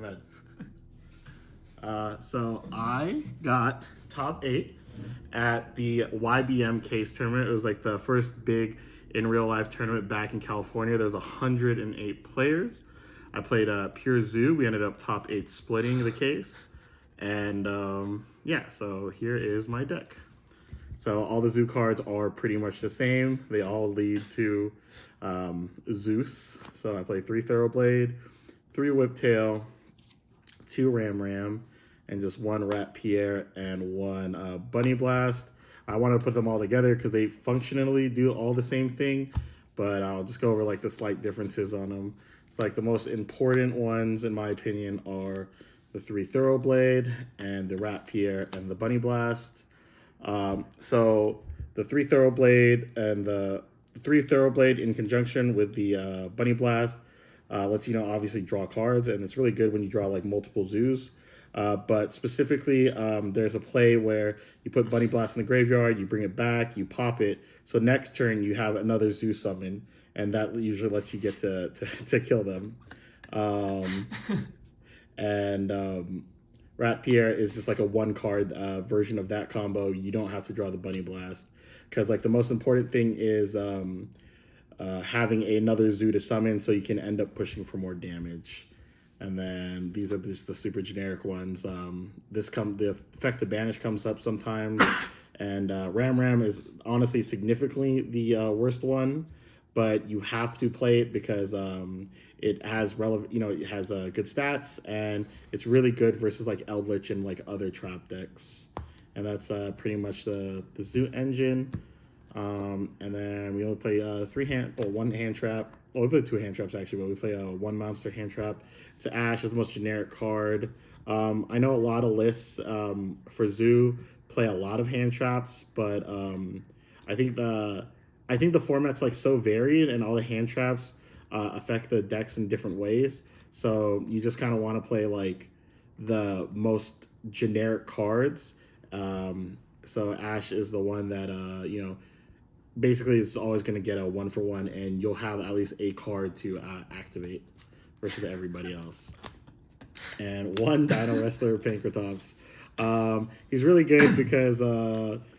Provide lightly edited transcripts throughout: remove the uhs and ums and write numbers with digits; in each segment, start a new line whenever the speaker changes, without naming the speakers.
Imagine. So I got top 8 at the YBM case tournament. It was like the first big in real life tournament back in California. There was 108 players. I played pure zoo. We ended up top 8 splitting the case. And yeah, so here is my deck. So all the zoo cards are pretty much the same. They all lead to Zeus. So I play 3 Thoroughblade, 3 Whiptail, 2 Ram, and just 1 Rat Pierre and 1 Bunny Blast. I want to put them all together because they functionally do all the same thing, but I'll just go over like the slight differences on them. It's like the most important ones, in my opinion, are the 3 Thoroughblade and the Rat Pierre and the Bunny Blast. So the 3 Thoroughblade and the 3 Thoroughblade in conjunction with the Bunny Blast lets you know obviously draw cards, and it's really good when you draw like multiple zoos. But specifically, there's a play where you put Bunny Blast in the graveyard, you bring it back, you pop it. So next turn you have another zoo summon, and that usually lets you get to kill them. And Rat Pierre is just like a 1-card version of that combo. You don't have to draw the Bunny Blast because like the most important thing is having another zoo to summon, so you can end up pushing for more damage. And then these are just the super generic ones. The effect of Banish comes up sometimes, and Ram is honestly significantly the worst one, but you have to play it because it has it has good stats, and it's really good versus like Eldritch and like other trap decks. And that's pretty much the Zoo engine. And then we only play 1 hand trap. Well, we play 2 hand traps actually, but we play 1 monster hand trap. It's Ash, is the most generic card. I know a lot of lists for Zoo play a lot of hand traps, but I think the format's like so varied, and all the hand traps affect the decks in different ways. So you just kind of want to play like the most generic cards. So Ash is the one that basically it's always going to get a 1-for-1, and you'll have at least a card to activate versus everybody else. And 1 Dino Wrestler Pankratops. He's really good because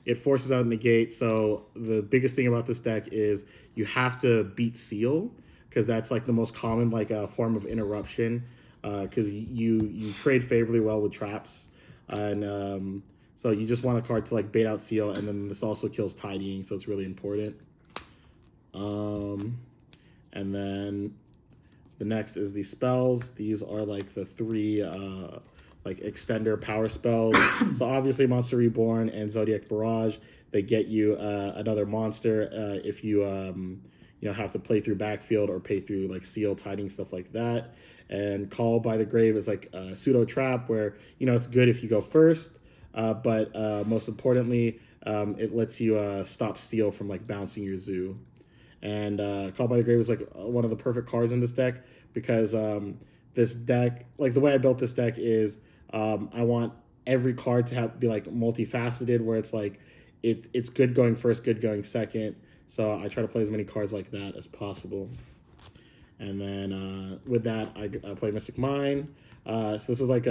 it forces out negate. So the biggest thing about this deck is you have to beat Seal, because that's like the most common form of interruption, because you trade favorably well with traps, and so you just want a card to like bait out Seal, and then this also kills Tidying, so it's really important. And then the next is the spells. These are like the 3 like extender power spells. So obviously Monster Reborn and ZOODIAC Barrage, they get you another monster if you have to play through backfield or pay through like Seal, Tidying, stuff like that. And Call by the Grave is like a pseudo trap where it's good if you go first, but most importantly, it lets you stop Steel from like bouncing your zoo. And Call by the Grave is like one of the perfect cards in this deck because this deck, like the way I built this deck is I want every card to be like multifaceted, where it's like it's good going first, good going second. So I try to play as many cards like that as possible. And then with that, I play Mystic Mine. So this is like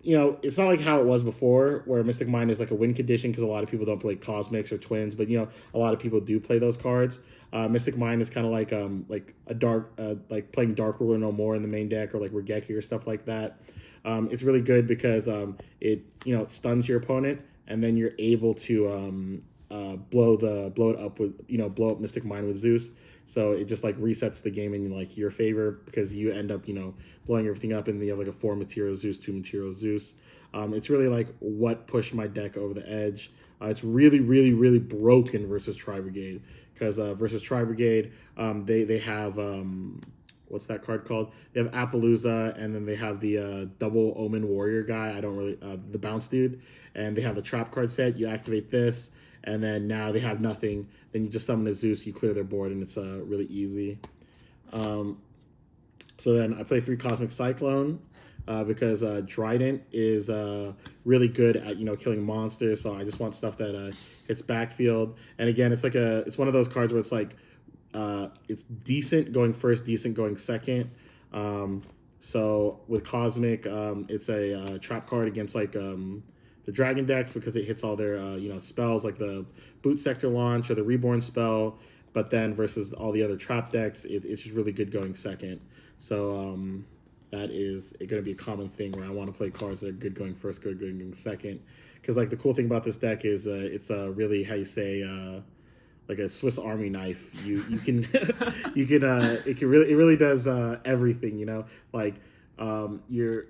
it's not like how it was before, where Mystic Mine is like a win condition because a lot of people don't play Cosmics or Twins, but a lot of people do play those cards. Mystic Mine is kind of like a dark, like playing Dark Ruler No More in the main deck, or like Regeki or stuff like that. It's really good because it stuns your opponent, and then you're able to blow it up with blow up Mystic Mine with Zeus. So it just like resets the game in like your favor, because you end up blowing everything up, and you have like a 4 material Zeus, 2 material Zeus. It's really like what pushed my deck over the edge. It's really, really, really broken versus Tri Brigade, because versus Tri Brigade, they have what's that card called? They have Appaloosa, and then they have the double Omen Warrior guy. I don't really the bounce dude, and they have the trap card set. You activate this, and then now they have nothing. Then you just summon a Zeus, you clear their board, and it's really easy. So then I play 3 Cosmic Cyclone because Trident is really good at killing monsters. So I just want stuff that hits backfield. And again, it's one of those cards where it's like it's decent going first, decent going second. So with Cosmic, it's a trap card against like the Dragon decks because it hits all their spells like the Boot Sector Launch or the Reborn spell. But then versus all the other trap decks, it's just really good going second. So that is going to be a common thing where I want to play cards that are good going first, good going second. Because like the cool thing about this deck is it's really how you say like a Swiss Army knife. You can it really does everything. Like you're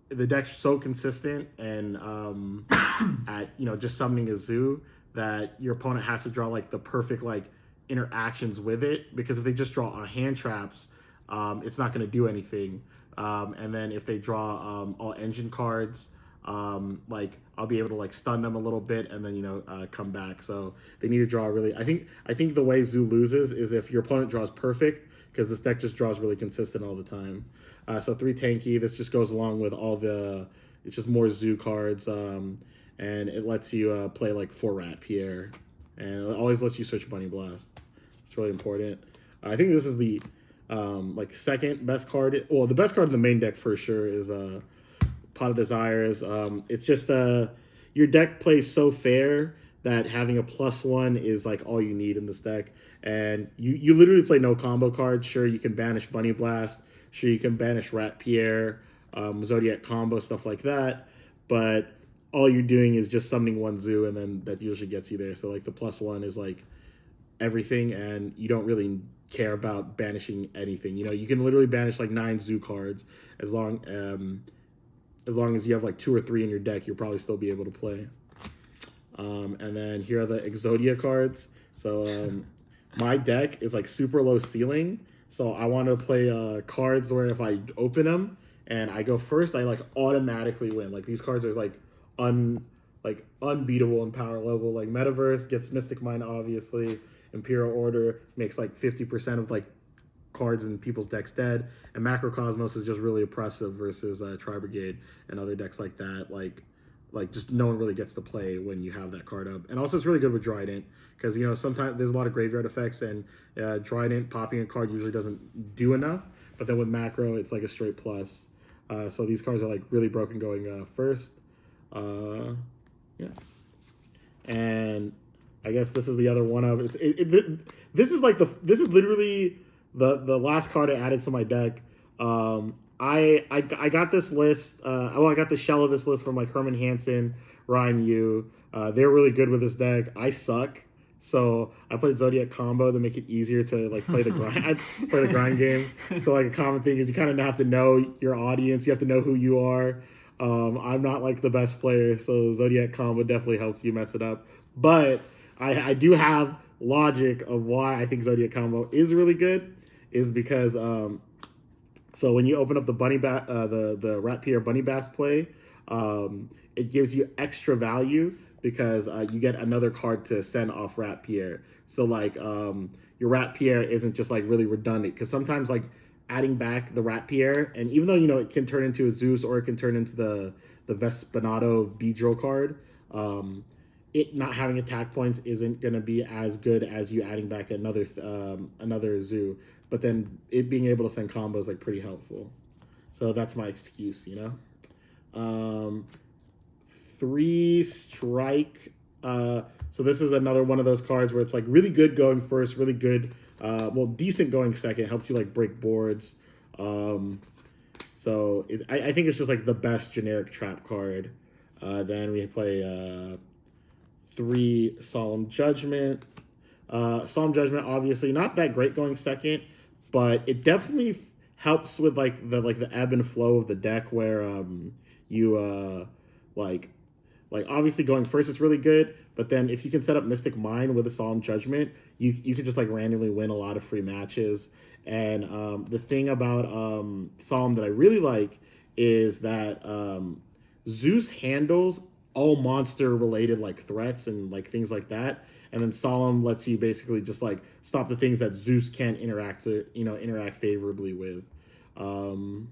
the deck's so consistent and at just summoning a zoo that your opponent has to draw like the perfect like interactions with it, because if they just draw hand traps, it's not going to do anything. And then if they draw all engine cards, like I'll be able to like stun them a little bit and then come back. So they need to draw really. I think the way Zoo loses is if your opponent draws perfect, because this deck just draws really consistent all the time. So 3 tanky. This just goes along with all the. It's just more Zoo cards, and it lets you play like 4 Rat Pierre, and it always lets you search Bunny Blast. It's really important. I think this is the like second best card. Well, the best card in the main deck for sure is Pot of Desires. It's just your deck plays so fair that having a +1 is like all you need in this deck. And you literally play no combo cards. Sure, you can banish Bunny Blast. Sure, you can banish Rat Pierre, Zodiac combo, stuff like that. But all you're doing is just summoning 1 zoo, and then that usually gets you there. So like the +1 is like everything, and you don't really care about banishing anything. You can literally banish like 9 zoo cards as long as you have like 2 or 3 in your deck, you'll probably still be able to play. And then here are the Exodia cards. So my deck is like super low ceiling. So I want to play cards where if I open them and I go first, I like automatically win. Like these cards are like unbeatable in power level. Like Metaverse gets Mystic Mind, obviously. Imperial Order makes like 50% of like cards in people's decks dead, and Macrocosmos is just really oppressive versus Tri Brigade and other decks like that. Like just no one really gets to play when you have that card up. And also it's really good with Trident, because sometimes there's a lot of graveyard effects, and Trident popping a card usually doesn't do enough, but then with Macro it's like a straight plus. So these cards are like really broken going first. Yeah, and I guess this is the other one of this is literally the last card I added to my deck. I got this list. I got the shell of this list from like Herman Hansen, Ryan Yu. They're really good with this deck. I suck, so I played Zodiac combo to make it easier to like play the grind game. So like a common thing is you kind of have to know your audience. You have to know who you are. I'm not like the best player, so Zodiac combo definitely helps you mess it up. But I do have logic of why I think Zodiac combo is really good, is because so when you open up the the Rat Pierre Bunny Bass play, it gives you extra value because you get another card to send off Rat Pierre. So like your Rat Pierre isn't just like really redundant, because sometimes like adding back the Rat Pierre, and even though it can turn into a Zeus or it can turn into the Vespinato Beedrill card, it not having attack points isn't going to be as good as you adding back another zoo. But then it being able to send combos is like pretty helpful. So that's my excuse, 3 strike. So this is another one of those cards where it's like really good going first, really good, decent going second, helps you like break boards. So I think it's just like the best generic trap card. Then we play 3 Solemn Judgment. Solemn Judgment, obviously not that great going second, but it definitely helps with like the ebb and flow of the deck, where you like obviously going first is really good, but then if you can set up Mystic Mind with a Solemn Judgment, you could just like randomly win a lot of free matches. And the thing about Solemn that I really like is that Zeus handles all monster related like threats and like things like that, and then Solemn lets you basically just like stop the things that Zeus can't interact favorably with. And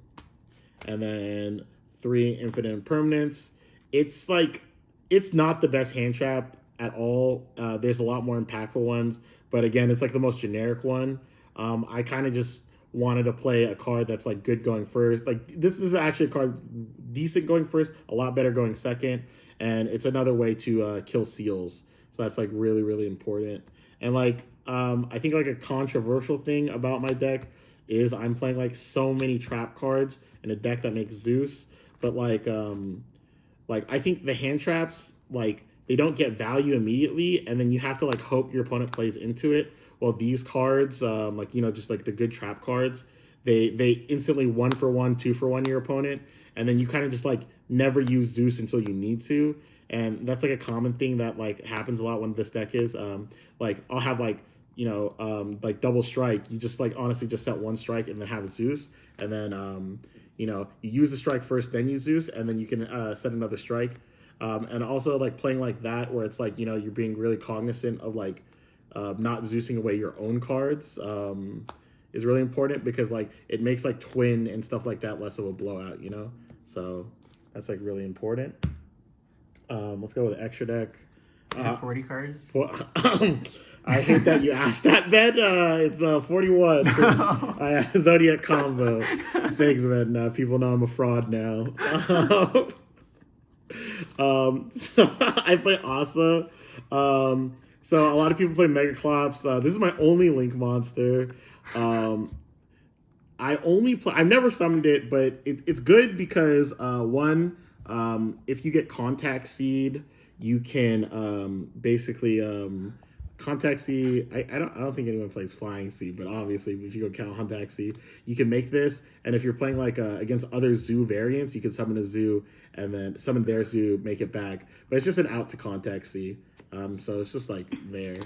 then 3 Infinite Impermanence. It's like it's not the best hand trap at all. There's a lot more impactful ones, but again, it's like the most generic one. I kind of just wanted to play a card that's like good going first, like this is actually a card decent going first, a lot better going second, and it's another way to kill seals. So that's like really really important. And like I think like a controversial thing about my deck is I'm playing like so many trap cards in a deck that makes Zeus, but like I think the hand traps, like they don't get value immediately, and then you have to like hope your opponent plays into it. Well, these cards, like just like the good trap cards, they instantly 1-for-1, 2-for-1 your opponent, and then you kind of just like never use Zeus until you need to, and that's like a common thing that like happens a lot when this deck is like I'll have like like double strike. You just like honestly just set one strike and then have a Zeus, and then you use the strike first, then use Zeus, and then you can set another strike. And also like playing like that where it's like you're being really cognizant of like not Zeusing away your own cards is really important, because like it makes like twin and stuff like that less of a blowout, so that's like really important. Let's go with extra deck.
Is it 40 cards?
I hate that you asked that, Ben. It's 41. Zodiac combo. Thanks, Ben. People know I'm a fraud now. I play Asa. So a lot of people play Megaclops. This is my only Link monster. I've never summoned it, but it's good because one, if you get Contact Seed, you can basically Contact Seed. I don't think anyone plays Flying Seed, but obviously if you go count Contact Seed, you can make this. And if you're playing like against other Zoo variants, you can summon a Zoo and then summon their Zoo, make it back. But it's just an out to Contact Seed. So it's just like there.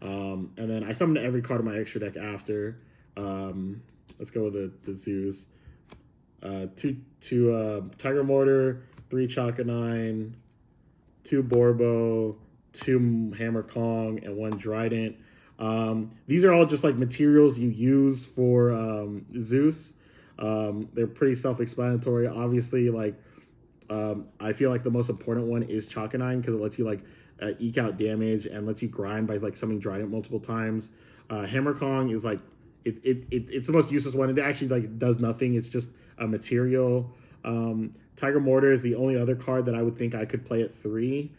And then I summon every card of my extra deck after. Let's go with the Zoos. Two Tiger Mortar, 3 Chakanine, 2 Borbo, 2 Hammer Kong, and 1 Trident. These are all just like materials you use for Zeus. They're pretty self-explanatory. Obviously, like I feel like the most important one is Chakanine, because it lets you like eke out damage and lets you grind by like summoning Trident multiple times. Hammer Kong is like it's the most useless one. It actually like does nothing. It's just a material. Tiger Mortar is the only other card that I would think I could play at 3,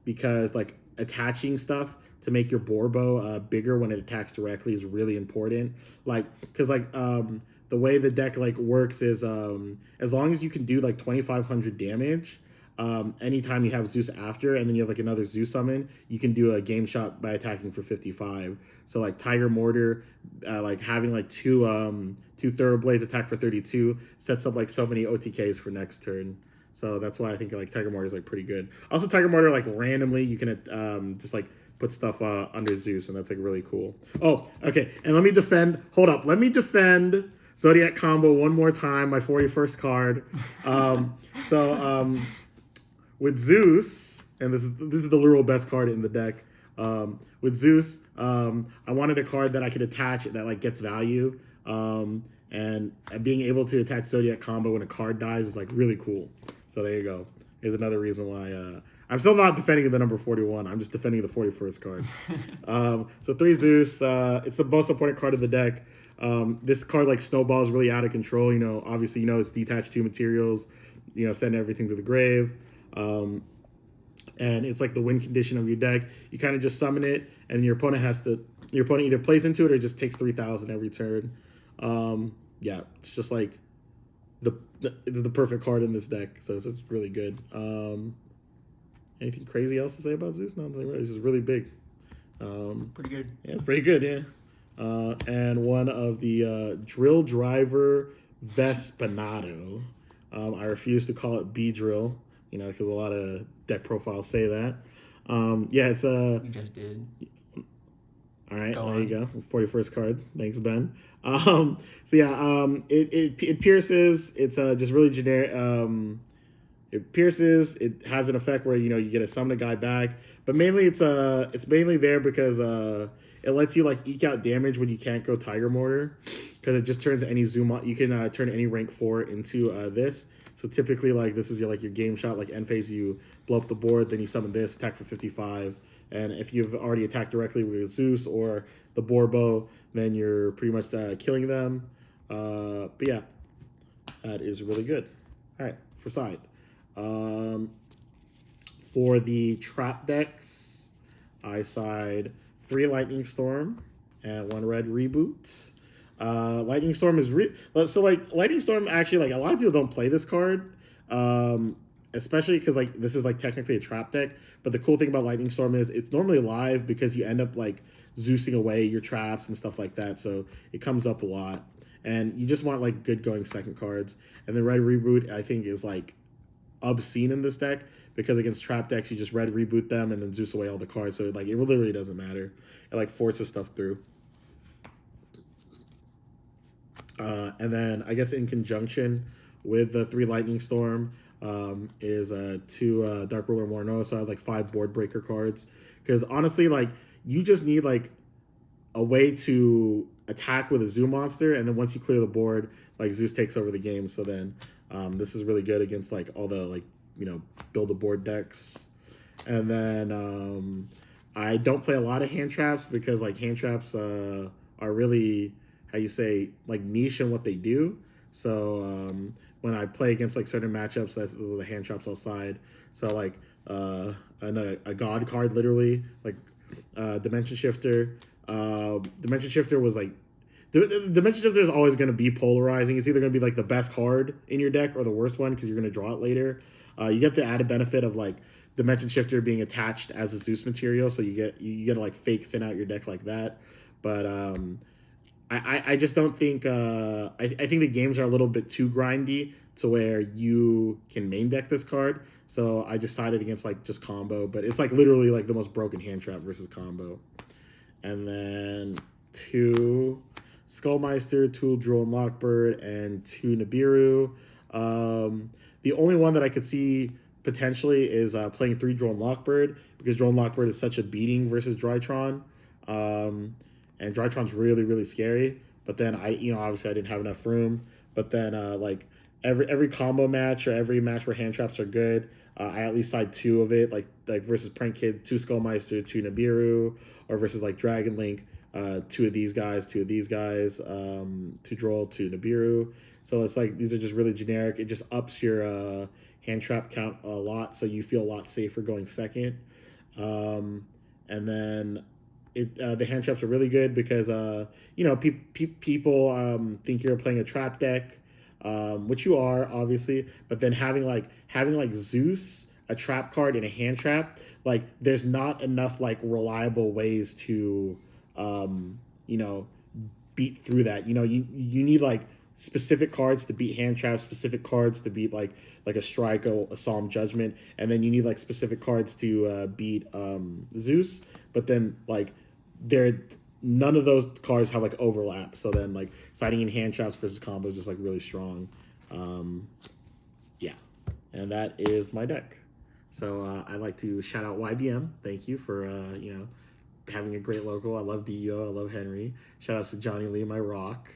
because like attaching stuff to make your Borbo bigger when it attacks directly is really important. Like, because like the way the deck like works is as long as you can do like 2,500 damage anytime you have Zeus after, and then you have like another Zeus summon, you can do a game shot by attacking for 55. So like Tiger Mortar, like having like two Thoroughblades attack for 32 sets up like so many OTKs for next turn. So that's why I think like Tiger Mortar is like pretty good. Also Tiger Mortar, like randomly you can just like put stuff under Zeus, and that's like really cool. Oh, okay. And let me defend Zodiac combo one more time, my 41st card. With Zeus, and this is the literal best card in the deck. With Zeus, I wanted a card that I could attach that like gets value. And being able to attach Zodiac combo when a card dies is like really cool. So there you go. Here's another reason why I'm still not defending the number 41. I'm just defending the 41st card. So 3 Zeus. It's the most important card of the deck. This card like snowballs really out of control. Obviously it's detached 2 materials. Send everything to the grave. And it's like the win condition of your deck. You kind of just summon it, and your opponent either plays into it or just takes 3,000 every turn. Yeah, it's just like the perfect card in this deck, so it's really good. Anything crazy else to say about Zeus? No, it's just really big.
Pretty good.
Yeah, it's pretty good. Yeah. And one of the Drill Driver Vespinato. I refuse to call it B-Drill, because a lot of deck profiles say that. Yeah, it's a.
You just did.
All right, there you go. 41st card. Thanks, Ben. So yeah, it pierces. It's just really generic. It pierces. It has an effect where you get to summon a guy back, but mainly it's mainly there because it lets you like eke out damage when you can't go Tiger Mortar, because it just turns any Zoom. You can turn any rank 4 into this. So typically, like this is your game shot. Like end phase, you blow up the board, then you summon this, attack for 55. And if you've already attacked directly with Zeus or the Borbo, then you're pretty much killing them. But yeah, that is really good. All right, for side. For the trap decks, I side 3 Lightning Storm and 1 Red Reboot. Lightning Storm is so like Lightning Storm actually, like, a lot of people don't play this card, especially because like this is like technically a trap deck. But the cool thing about Lightning Storm is it's normally live because you end up like Zeusing away your traps and stuff like that. So it comes up a lot, and you just want like good going second cards. And the Red Reboot I think is like obscene in this deck because against trap decks you just Red Reboot them and then Zeus away all the cards. So like it literally doesn't matter. It like forces stuff through. And then I guess in conjunction with the 3 Lightning Storm is 2 Dark Ruler Morno. So I have like 5 board breaker cards. Because honestly, like, you just need like a way to attack with a Zoo monster, and then once you clear the board, like Zeus takes over the game. So then this is really good against like all the like, you know, build a board decks. And then I don't play a lot of hand traps because like hand traps are really, how you say, like niche in what they do. So when I play against like certain matchups, those are the hand traps I'll side. So like a god card, literally, like Dimension Shifter. Dimension Shifter was like, Dimension Shifter is always going to be polarizing. It's either going to be like the best card in your deck or the worst one because you're going to draw it later. You get the added benefit of like Dimension Shifter being attached as a Zeus material, so you get to like fake thin out your deck like that. But I just don't think I think the games are a little bit too grindy to where you can main deck this card. So I just sided against like just combo, but it's like literally like the most broken hand trap versus combo. And then 2 Skullmeister, 2 Droll and Lockbird, and 2 Nibiru. The only one that I could see potentially is playing 3 Droll and Lockbird, because Droll and Lockbird is such a beating versus Drytron. And Drytron's really, really scary. But then obviously I didn't have enough room. But then like every combo match or every match where hand traps are good, I at least side 2 of it, like versus Prank Kid, 2 Skullmeister, 2 Nibiru, or versus like Dragon Link, 2 of these guys, 2 of these guys, 2 Droll, 2 Nibiru. So it's like these are just really generic. It just ups your hand trap count a lot, so you feel a lot safer going second. And then the hand traps are really good because people think you're playing a trap deck, which you are obviously, but then having like Zeus, a trap card, and a hand trap, like there's not enough like reliable ways to beat through that. You need like specific cards to beat hand traps, specific cards to beat like a Strike, a Solemn Judgment, and then you need like specific cards to beat Zeus. But then like none of those cards have like overlap. So then like siding in hand traps versus combo is just like really strong. Yeah, and that is my deck. So I'd like to shout out YBM. Thank you for having a great logo. I love Dio. I love Henry. Shout outs to Johnny Lee, my rock.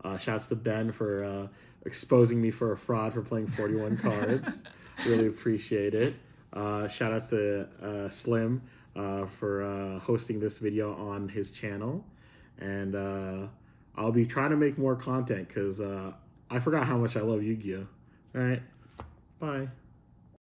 Shout outs to Ben for exposing me for a fraud for playing 41 cards. Really appreciate it. Shout outs to Slim for hosting this video on his channel. And I'll be trying to make more content because I forgot how much I love Yu-Gi-Oh! All right. Bye.